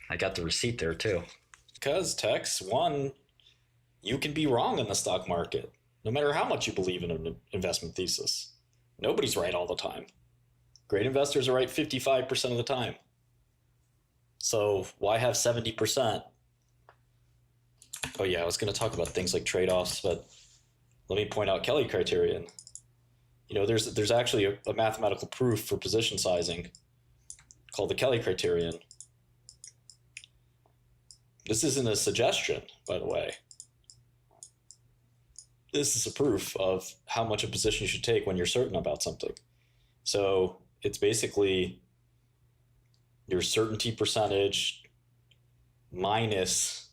I got the receipt there too. Because, Tex, one, you can be wrong in the stock market, no matter how much you believe in an investment thesis. Nobody's right all the time. Great investors are right 55% of the time. So why have 70%? Oh yeah, I was going to talk about things like trade-offs, but let me point out Kelly criterion. You know, there's actually a mathematical proof for position sizing called the Kelly criterion. This isn't a suggestion, by the way. This is a proof of how much a position you should take when you're certain about something. So it's basically your certainty percentage minus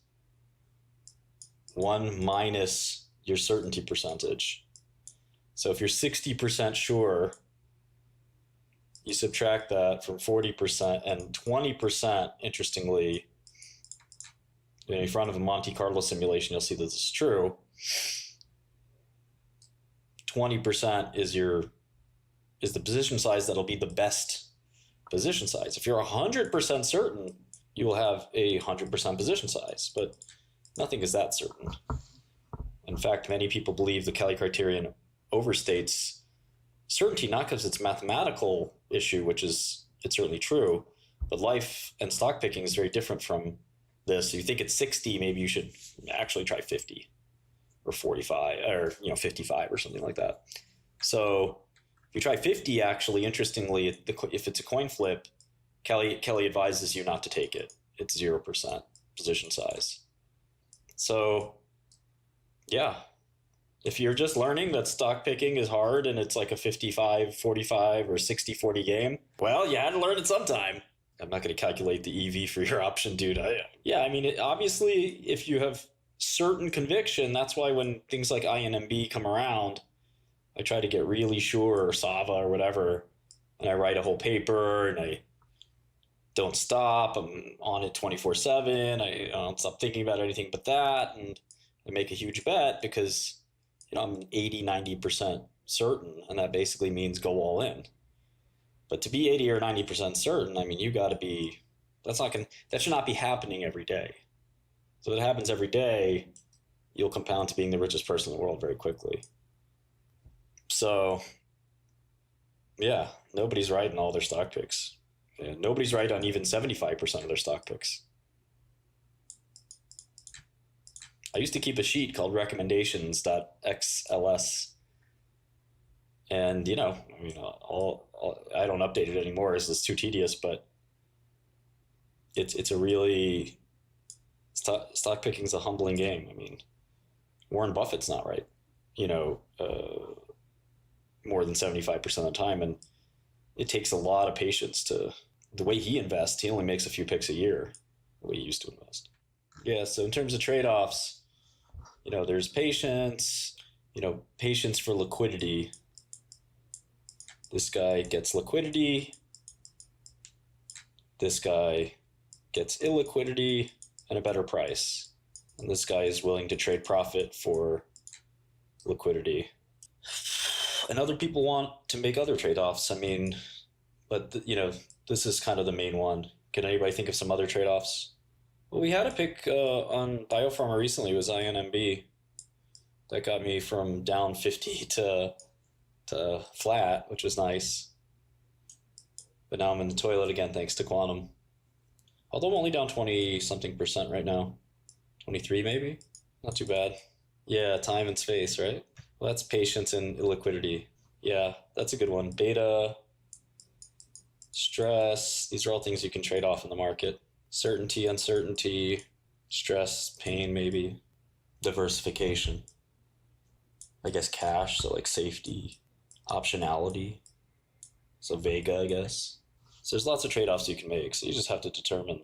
1 minus your certainty percentage. So if you're 60% sure, you subtract that from 40%, and 20%, interestingly, in front of a Monte Carlo simulation, you'll see that this is true. 20% is the position size that'll be the best position size. If you're 100% certain, you will have a 100% position size, but nothing is that certain. In fact, many people believe the Kelly criterion overstates certainty, not because it's a mathematical issue, which is it's certainly true, but life and stock picking is very different from this. You think it's 60, maybe you should actually try 50 or 45 or 55 or something like that. So if you try 50, actually, interestingly, if it's a coin flip, Kelly advises you not to take it. It's 0% position size. So yeah, if you're just learning that stock picking is hard and it's like a 55-45 or 60-40 game, well, you had to learn it sometime. I'm not going to calculate the EV for your option, dude. Obviously, if you have certain conviction, that's why when things like INMB come around, I try to get really sure, or SAVA or whatever, and I write a whole paper and I don't stop. I'm on it 24/7. I don't stop thinking about anything but that, and I make a huge bet because I'm 80-90% certain, and that basically means go all in. But to be 80 or 90% certain, I mean, you got to be. That should not be happening every day. So if it happens every day, you'll compound to being the richest person in the world very quickly. So, yeah, nobody's right in all their stock picks. Yeah, nobody's right on even 75% of their stock picks. I used to keep a sheet called recommendations.xls. And, I don't update it anymore as it's too tedious, but it's a really, stock picking is a humbling game. I mean, Warren Buffett's not right, more than 75% of the time. And it takes a lot of patience the way he invests, he only makes a few picks a year, the way he used to invest. Yeah, so in terms of trade-offs, there's patience, patience for liquidity. This guy gets liquidity. This guy gets illiquidity and a better price. And this guy is willing to trade profit for liquidity. And other people want to make other trade-offs. I mean, but this is kind of the main one. Can anybody think of some other trade-offs? Well, we had a pick on Biopharma recently. It was INMB. That got me from down 50 to flat, which was nice. But now I'm in the toilet again thanks to quantum. Although I'm only down 20-something% right now. 23 maybe? Not too bad. Yeah, time and space, right? Well, that's patience and illiquidity. Yeah, that's a good one. Beta, stress, these are all things you can trade off in the market. Certainty, uncertainty, stress, pain maybe. Diversification. I guess cash, so like safety. Optionality. So Vega, I guess. So there's lots of trade-offs you can make. So you just have to determine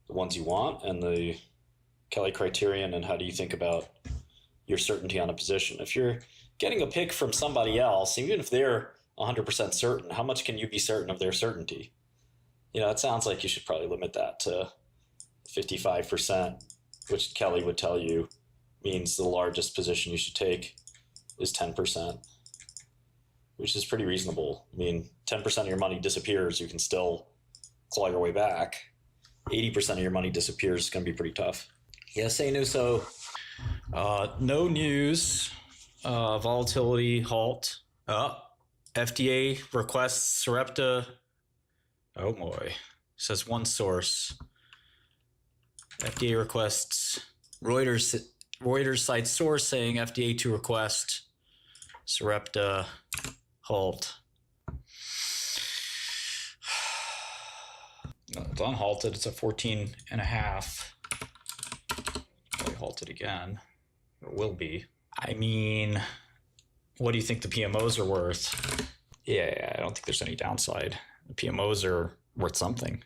the ones you want and the Kelly criterion and how do you think about your certainty on a position. If you're getting a pick from somebody else, even if they're 100% certain, how much can you be certain of their certainty? It sounds like you should probably limit that to 55%, which Kelly would tell you means the largest position you should take is 10%, which is pretty reasonable. I mean, 10% of your money disappears, you can still claw your way back. 80% of your money disappears. It's going to be pretty tough. Yeah, say no. So no news. Volatility halt. FDA requests Sarepta. Oh boy, says one source. FDA requests Reuters cites source saying FDA to request Sarepta halt. No, it's unhalted. It's at 14.5. Probably halted again. Or will be. I mean, what do you think the PMOs are worth? Yeah, I don't think there's any downside. The PMOs are worth something.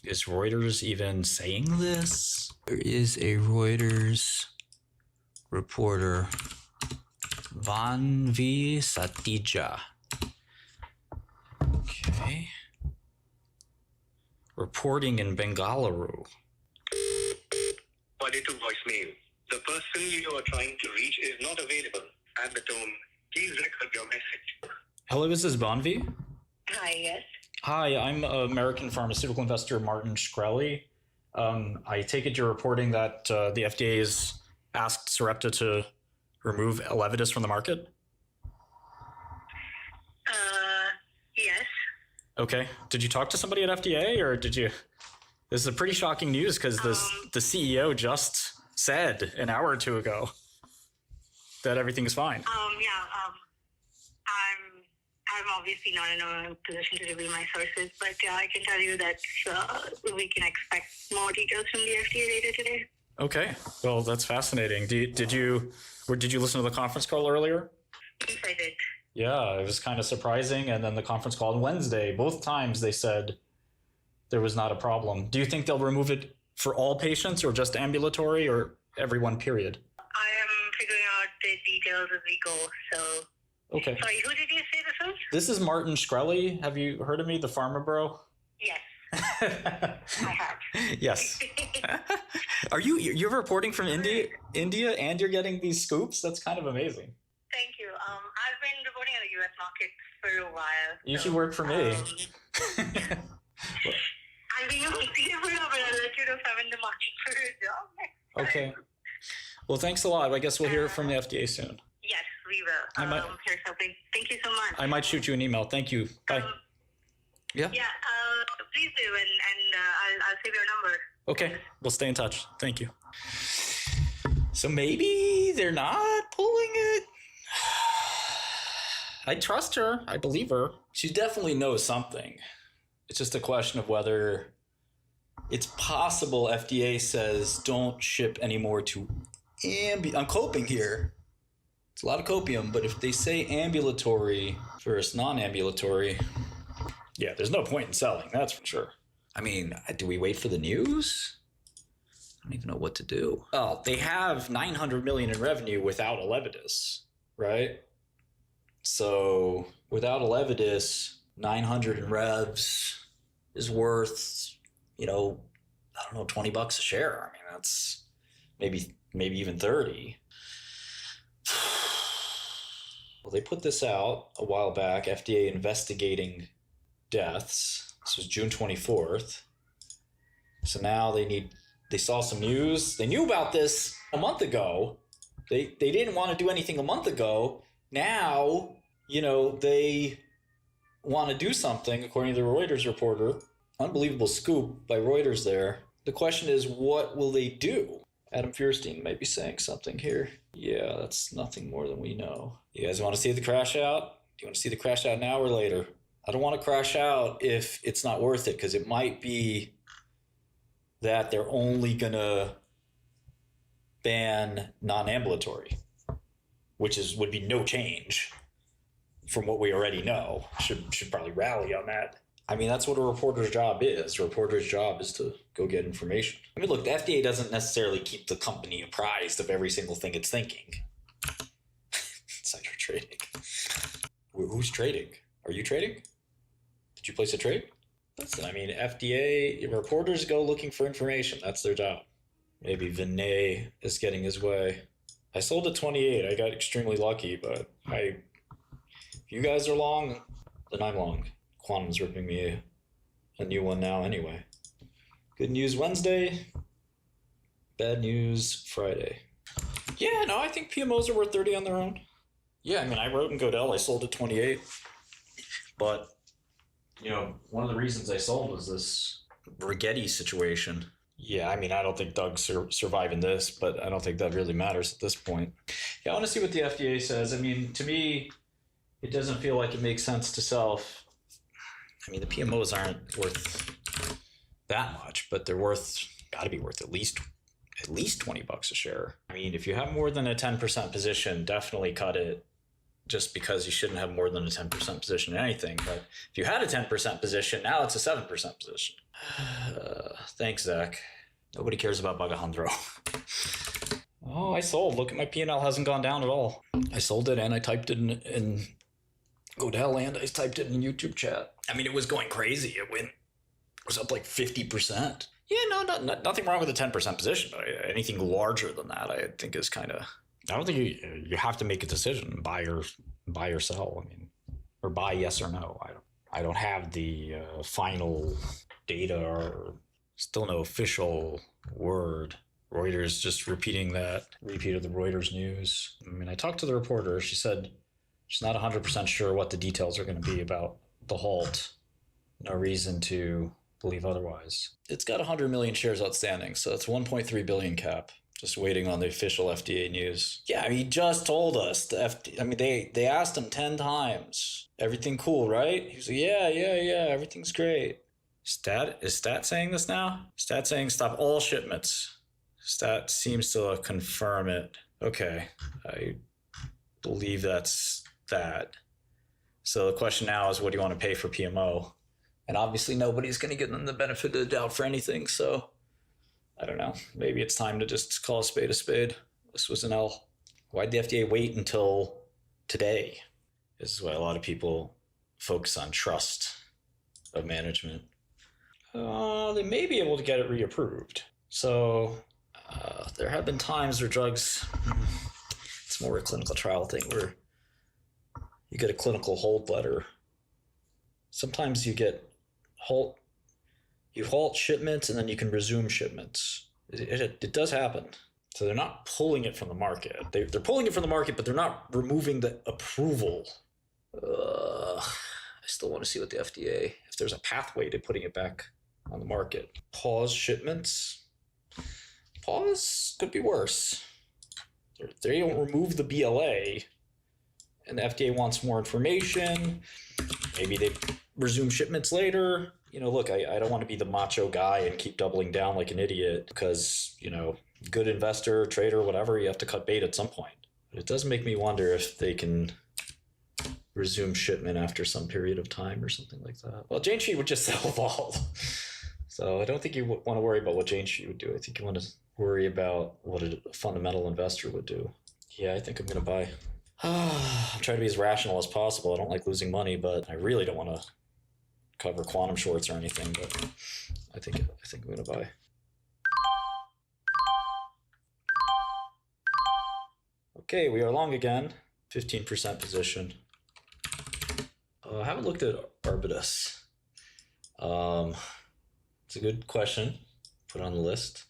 Is Reuters even saying this? There is a Reuters reporter, 𝗦𝗛𝗡𝗔𝗥𝗧𝗜𝗢. Okay. Reporting in Bengaluru. Put it to voicemail. The person you are trying to reach is not available. At the tone, please record your message. Hello, this is 𝗦𝗛𝗡𝗏. Hi, yes. Hi, I'm American pharmaceutical investor Martin Shkreli. I take it you're reporting that the FDA has asked Sarepta to remove 𝗕𝗏𝗘𝗧𝗏 from the market? Yes. Okay. Did you talk to somebody at FDA, or did you? This is a pretty shocking news because the CEO just said an hour or two ago that everything's fine. I'm obviously not in a position to reveal my sources, but I can tell you that we can expect more details from the FDA later today. Okay. Well, that's fascinating. Did you listen to the conference call earlier? Yes, I did. Yeah, it was kind of surprising. And then the conference call on Wednesday, both times they said there was not a problem. Do you think they'll remove it for all patients or just ambulatory or everyone, period? I am figuring out the details as we go, so... Okay. Sorry, who did you say this was? This is Martin Shkreli. Have you heard of me, the pharma bro? Yes. I have. Yes. You're reporting from India and you're getting these scoops? That's kind of amazing. Thank you. I've been reporting on the U.S. market for a while. You should work for me. I'm being able to see it, but I'll let you know if I'm in the market for a job. Okay. Well, thanks a lot. I guess we'll hear from the FDA soon. Yes, we will. Here's something. Thank you so much. I might shoot you an email. Thank you. Bye. Yeah. Yeah. Please do, and I'll save your number. Okay. We'll stay in touch. Thank you. So maybe they're not pulling it. I trust her. I believe her. She definitely knows something. It's just a question of whether it's possible FDA says don't ship anymore to I'm coping here. It's a lot of copium, but if they say ambulatory versus non-ambulatory, yeah, there's no point in selling, that's for sure. I mean, do we wait for the news? I don't even know what to do. Oh, they have $900 million in revenue without 𝗕𝗏𝗘𝗧𝗏, right? So without 𝗕𝗏𝗘𝗧𝗏, 900 in revs is worth, I don't know, $20 a share. I mean, that's maybe even 30. Well, they put this out a while back, FDA investigating deaths. This was June 24th. So now they saw some news. They knew about this a month ago. They didn't want to do anything a month ago. Now, they want to do something, according to the Reuters reporter. Unbelievable scoop by Reuters there. The question is, what will they do? Adam Feuerstein might be saying something here. Yeah, that's nothing more than we know. You guys want to see the crash out? Do you want to see the crash out now or later? I don't want to crash out if it's not worth it, because it might be that they're only going to ban non-ambulatory, which would be no change from what we already know. Should probably rally on that. I mean, that's what a reporter's job is. A reporter's job is to go get information. I mean, look, the FDA doesn't necessarily keep the company apprised of every single thing it's thinking. Insider trading. Who's trading? Are you trading? Did you place a trade? Listen, I mean, FDA reporters go looking for information. That's their job. Maybe 𝗩𝗏𝗘𝗏𝗏 is getting his way. I sold at 28. I got extremely lucky, but if you guys are long, then I'm long. Quantum's ripping me a new one now anyway. Good news Wednesday, bad news Friday. Yeah, no, I think PMOs are worth 30 on their own. Yeah, I mean, I wrote in 𝗏𝗏, I sold at 28. But, you know, one of the reasons I sold was this Rigetti situation. Yeah, I mean, I don't think Doug's surviving this, but I don't think that really matters at this point. Yeah, I want to see what the FDA says. I mean, to me, it doesn't feel like it makes sense to sell. I mean, the PMOs aren't worth that much, but they're got to be worth at least $20 a share. I mean, if you have more than a 10% position, definitely cut it, just because you shouldn't have more than a 10% position in anything. But if you had a 10% position, now it's a 7% position. Thanks, Zach. Nobody cares about 𝗏𝗏𝗘𝗏𝗏. Oh, I sold. Look at my P&L, hasn't gone down at all. I sold it and I typed it in 𝗏𝗏 and I typed it in YouTube chat. I mean, it was going crazy. It was up like 50%. Yeah, no, nothing wrong with a 10% position, but anything larger than that, I think is kind of. I don't think you have to make a decision, buy or sell. I mean, or buy yes or no. I don't have the final data or still no official word. Reuters just repeated the Reuters news. I mean, I talked to the reporter. She said she's not 100% sure what the details are going to be about the halt. No reason to believe otherwise. It's got 100 million shares outstanding, so it's 1.3 billion cap. Just waiting on the official FDA news. Yeah, I mean, he just told us the FDA. I mean, they asked him 10 times. Everything cool, right? He was like, yeah, everything's great. Is Stat saying this now? Stat saying stop all shipments. Stat seems to confirm it. Okay, I believe that's that. So the question now is, what do you want to pay for PMO? And obviously nobody's going to give them the benefit of the doubt for anything, so I don't know. Maybe it's time to just call a spade a spade. This was an L. Why'd the FDA wait until today? This is why a lot of people focus on trust of management. They may be able to get it reapproved. So there have been times where drugs, it's more a clinical trial thing, where you get a clinical hold letter. Sometimes you halt shipments and then you can resume shipments. It does happen. So they're not pulling it from the market. They're pulling it from the market, but they're not removing the approval. I still want to see what the FDA, if there's a pathway to putting it back on the market. Pause shipments. Pause could be worse. They don't remove the BLA and the FDA wants more information. Maybe they resume shipments later. You know, look, I don't want to be the macho guy and keep doubling down like an idiot because, you know, good investor, trader, whatever, you have to cut bait at some point. But it does make me wonder if they can resume shipment after some period of time or something like that. Well, Jane Street would just sell all. So I don't think you want to worry about what Jane Street would do. I think you want to worry about what a fundamental investor would do. Yeah, I think I'm going to buy. I'm trying to be as rational as possible. I don't like losing money, but I really don't want to cover quantum shorts or anything, but I think I'm going to buy. Okay, we are long again. 15% position. I haven't looked at Arbutus. It's a good question. Put it on the list.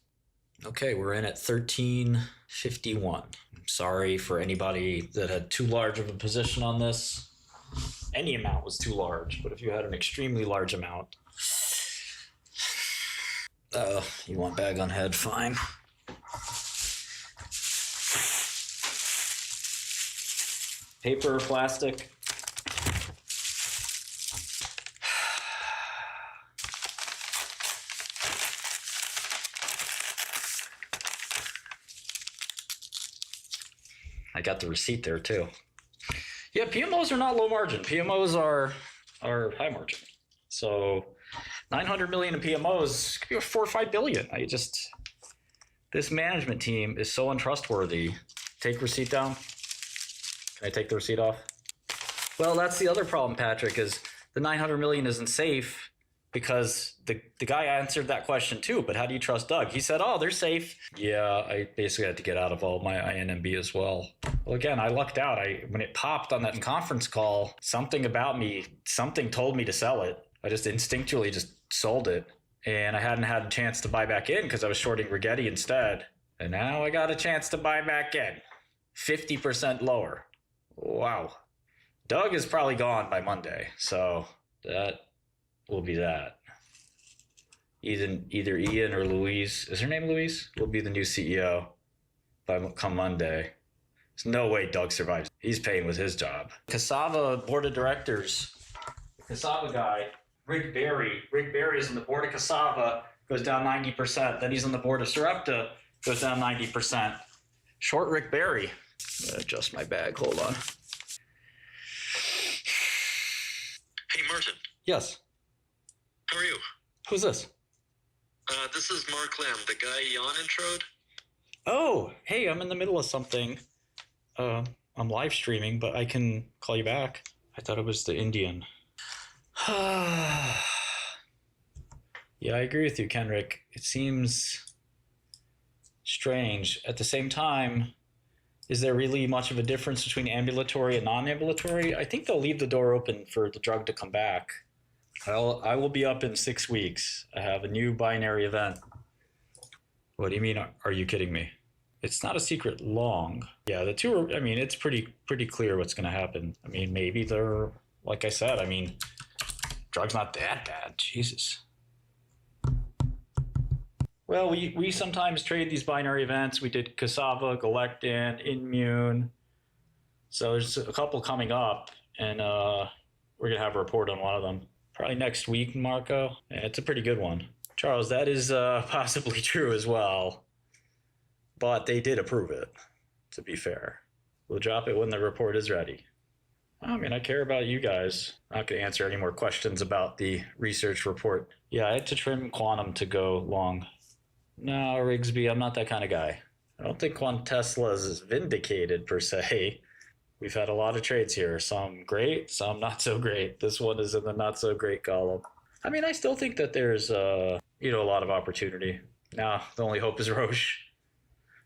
Okay, we're in at 1351. I'm sorry for anybody that had too large of a position on this. Any amount was too large, but if you had an extremely large amount, you want bag on head, fine. Paper or plastic? I got the receipt there too. Yeah, PMOs are not low margin. PMOs are high margin. So 900 million in PMOs could be 4 or 5 billion. This management team is so untrustworthy. Take receipt down. Can I take the receipt off? Well, that's the other problem, Patrick, is the 900 million isn't safe because the guy answered that question too. But how do you trust Doug? He said, oh, they're safe. Yeah, I basically had to get out of all my INMB as well. Well, again, I lucked out. When it popped on that conference call, something told me to sell it. I just instinctually just sold it. and I hadn't had a chance to buy back in because I was shorting Rigetti instead. And now I got a chance to buy back in. 50% lower. Wow. Doug is probably gone by Monday, so that will be that. Either Ian or Louise, is her name Louise? Will be the new CEO come Monday. There's no way Doug survives. He's paying with his job. Cassava board of directors, Cassava guy, Rick Barry. Rick Barry is on the board of Cassava, goes down 90%. Then he's on the board of Sarepta, goes down 90%. Short Rick Barry. I'm gonna adjust my bag, hold on. Hey, Martin. Yes. How are you? Who's this? This is Mark Lamb, the guy Jan introed. Oh, hey, I'm in the middle of something. I'm live streaming, but I can call you back. I thought it was the Indian. Yeah, I agree with you, Kenrick. It seems strange. At the same time, is there really much of a difference between ambulatory and non-ambulatory? I think they'll leave the door open for the drug to come back. I will be up in 6 weeks. I have a new binary event. What do you mean? Are you kidding me? It's not a secret long. Yeah, the two are, I mean, it's pretty clear what's going to happen. I mean, maybe they're, like I said, I mean, drug's not that bad. Jesus. Well, we sometimes trade these binary events. We did Cassava, Galectin, Immune. So there's a couple coming up, and we're going to have a report on one of them. Probably next week, Marco. Yeah, it's a pretty good one. Charles, that is possibly true as well. But they did approve it, to be fair. We'll drop it when the report is ready. I mean, I care about you guys. I'm not going to answer any more questions about the research report. Yeah, I had to trim Quantum to go long. No, Rigsby, I'm not that kind of guy. I don't think Quantum Tesla is vindicated, per se. We've had a lot of trades here. Some great, some not so great. This one is in the not so great column. I mean, I still think that there's, a lot of opportunity. Now, the only hope is Roche.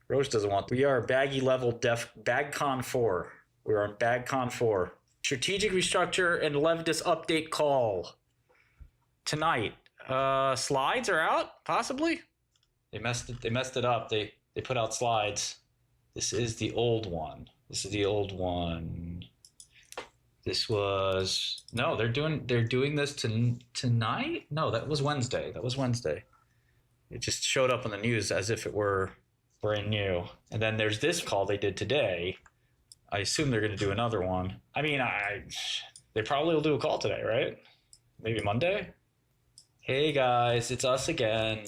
Roche doesn't want. We are baggy level BagCon 4. We're on BagCon 4. Strategic restructure and Levitus update call tonight. Slides are out, possibly. They messed it up. They put out slides. This is the old one. This is the old one. This was no. They're doing this tonight. No, that was Wednesday. It just showed up on the news as if it were brand new. And then there's this call they did today. I assume they're going to do another one. I mean, they probably will do a call today, right? Maybe Monday. Hey guys, it's us again.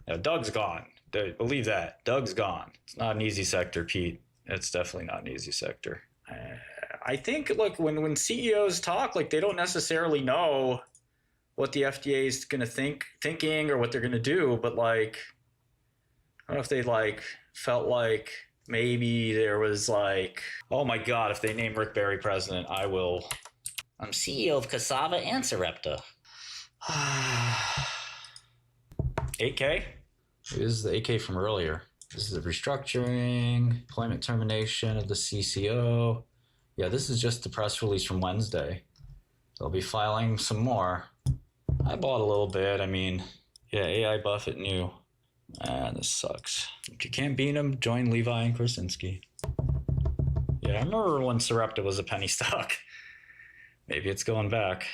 No, Doug's gone. Believe that. Doug's gone. It's not an easy sector, Pete. It's definitely not an easy sector. I think, look, when CEOs talk, like, they don't necessarily know what the FDA is going to thinking or what they're going to do, but, like, I don't know if they, like, felt like maybe there was, like, oh my God, if they name Rick Barry president, I will. I'm CEO of Cassava and Sarepta. 8K? This is the 8K from earlier. This is the restructuring, employment termination of the CCO. Yeah, this is just the press release from Wednesday. They'll be filing some more. I bought a little bit. I mean, yeah, AI Buffett knew. This sucks. If you can't beat him, join Levi and Krasinski. Yeah, I remember when Sarepta was a penny stock. Maybe it's going back.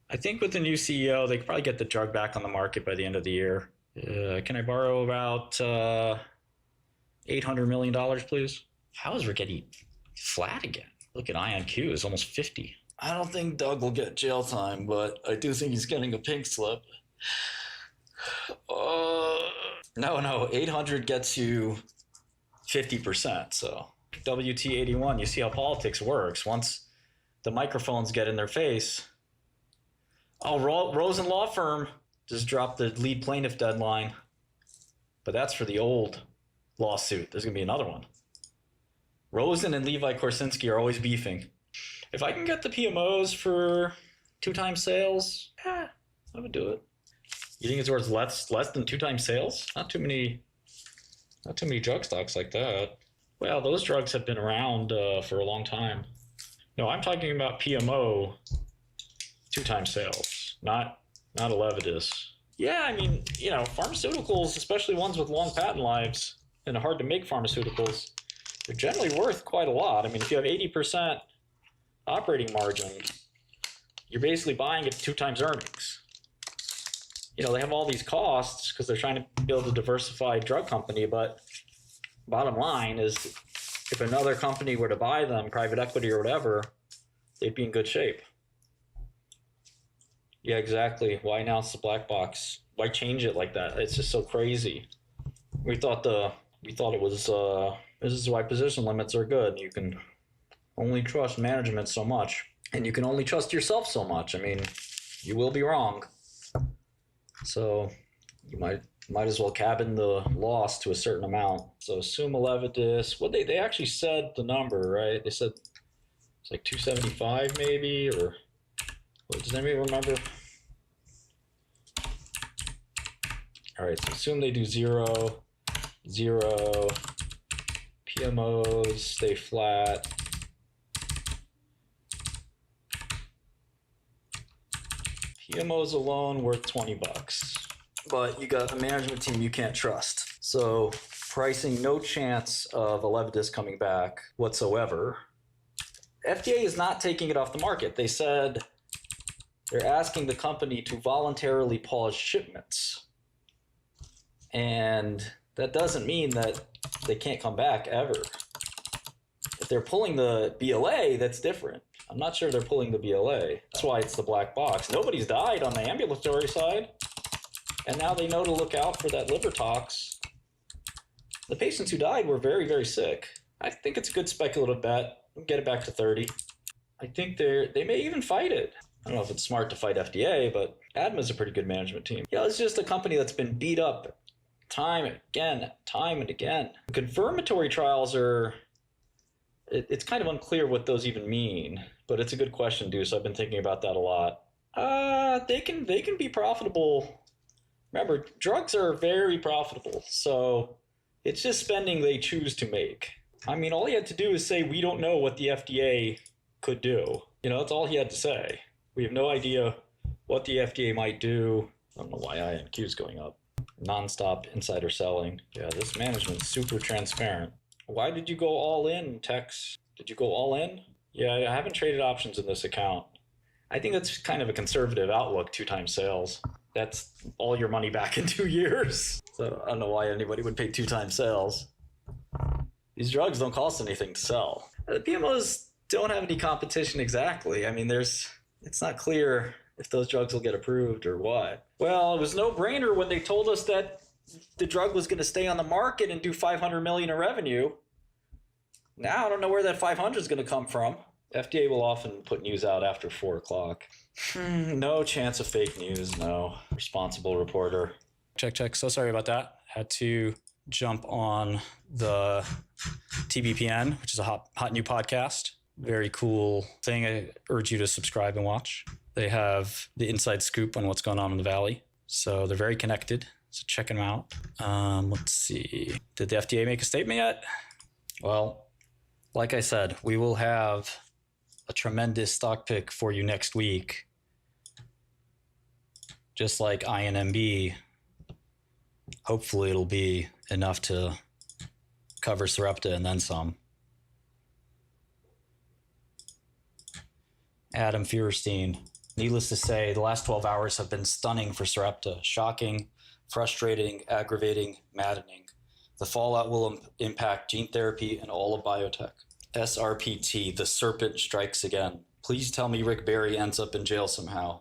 I think with the new CEO, they could probably get the drug back on the market by the end of the year. Can I borrow about $800 million, please? How is Rigetti flat again? Look at IonQ, it's almost 50. I don't think Doug will get jail time, but I do think he's getting a pink slip. No, 800 gets you 50%, so. WT81, you see how politics works. Once the microphones get in their face. Oh, Rosen Law Firm just dropped the lead plaintiff deadline. But that's for the old lawsuit. There's going to be another one. Rosen and Levi Korsinski are always beefing. If I can get the PMOs for 2 times sales, I would do it. You think it's worth less than 2 times sales? Not too many drug stocks like that. Well, those drugs have been around for a long time. No, I'm talking about PMO 2 times sales, not a Levitus. Yeah, I mean, pharmaceuticals, especially ones with long patent lives and hard to make pharmaceuticals, they're generally worth quite a lot. I mean, if you have 80% operating margin, you're basically buying it 2 times earnings. They have all these costs because they're trying to build a diversified drug company, but bottom line is if another company were to buy them, private equity or whatever, they'd be in good shape. Yeah, exactly. Why announce the black box? Why change it like that? It's just so crazy. We thought it was this is why position limits are good. You can only trust management so much, and you can only trust yourself so much. I mean, you will be wrong. So you might as well cabin the loss to a certain amount. So assume 𝗦𝗫𝗃. What they actually said the number, right? They said it's like 275 maybe, or does anybody remember? All right, so assume they do 0, 0, PMOs stay flat. PMOs alone worth $20, but you got a management team you can't trust. So pricing, no chance of 𝗦𝗫𝗃 coming back whatsoever. FDA is not taking it off the market. They said they're asking the company to voluntarily pause shipments. And that doesn't mean that they can't come back ever. If they're pulling the BLA, that's different. I'm not sure they're pulling the BLA. That's why it's the black box. Nobody's died on the ambulatory side. And now they know to look out for that liver tox. The patients who died were very, very sick. I think it's a good speculative bet. Get it back to 30. I think they may even fight it. I don't know if it's smart to fight FDA, but ADMA is a pretty good management team. Yeah, it's just a company that's been beat up time and again. Confirmatory trials it's kind of unclear what those even mean, but it's a good question, Deuce. I've been thinking about that a lot. They can be profitable. Remember, drugs are very profitable, so it's just spending they choose to make. I mean, all he had to do is say, we don't know what the FDA could do. That's all he had to say. We have no idea what the FDA might do. I don't know why INQ is going up. Nonstop insider selling. Yeah, this management's super transparent. Why did you go all in, Tex? Did you go all in? Yeah, I haven't traded options in this account. I think that's kind of a conservative outlook, 2 times sales. That's all your money back in 2 years. So I don't know why anybody would pay 2 times sales. These drugs don't cost anything to sell. The PMOs don't have any competition exactly. I mean, it's not clear if those drugs will get approved or what. Well, it was no brainer when they told us that the drug was going to stay on the market and do $500 million in revenue. Now I don't know where that 500 is going to come from. FDA will often put news out after 4 o'clock. No chance of fake news, no. Responsible reporter. Check. So sorry about that. Had to jump on the TBPN, which is a hot new podcast. Very cool thing. I urge you to subscribe and watch. They have the inside scoop on what's going on in the Valley. So they're very connected. So check them out. Let's see. Did the FDA make a statement yet? Well, like I said, we will have a tremendous stock pick for you next week. Just like INMB, hopefully it'll be enough to cover Sarepta and then some. 𝗏𝗏𝗏𝗏. Needless to say, the last 12 hours have been stunning for Sarepta. Shocking, frustrating, aggravating, maddening. The fallout will impact gene therapy and all of biotech. SRPT, the serpent strikes again. Please tell me Rick Barry ends up in jail somehow.